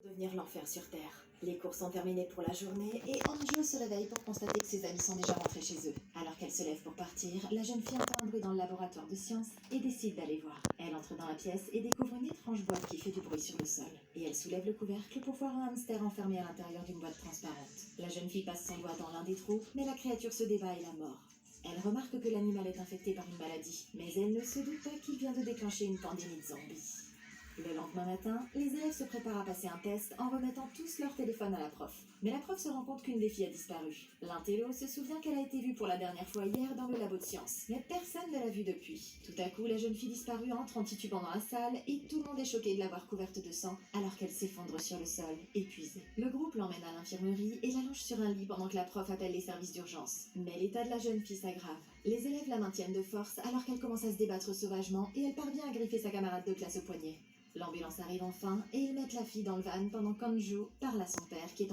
Devenir l'enfer sur Terre. Les cours sont terminés pour la journée et Anjo se réveille pour constater que ses amis sont déjà rentrés chez eux. Alors qu'elle se lève pour partir, la jeune fille entend un bruit dans le laboratoire de sciences et décide d'aller voir. Elle entre dans la pièce et découvre une étrange boîte qui fait du bruit sur le sol. Et elle soulève le couvercle pour voir un hamster enfermé à l'intérieur d'une boîte transparente. La jeune fille passe son doigt dans l'un des trous, mais la créature se débat et la mord. Elle remarque que l'animal est infecté par une maladie, mais elle ne se doute pas qu'il vient de déclencher une pandémie de zombies. Le lendemain matin, les élèves se préparent à passer un test en remettant tous leur téléphone à la prof. Mais la prof se rend compte qu'une des filles a disparu. L'intello se souvient qu'elle a été vue pour la dernière fois hier dans le labo de sciences, mais personne ne l'a vue depuis. Tout à coup, la jeune fille disparue entre en titubant dans la salle et tout le monde est choqué de la voir couverte de sang alors qu'elle s'effondre sur le sol, épuisée. Le groupe l'emmène à l'infirmerie et l'allonge sur un lit pendant que la prof appelle les services d'urgence. Mais l'état de la jeune fille s'aggrave. Les élèves la maintiennent de force alors qu'elle commence à se débattre sauvagement et elle parvient à griffer sa camarade de classe au poignet. L'ambulance arrive enfin et ils mettent la fille dans le van pendant qu'Anjo parle à son père qui est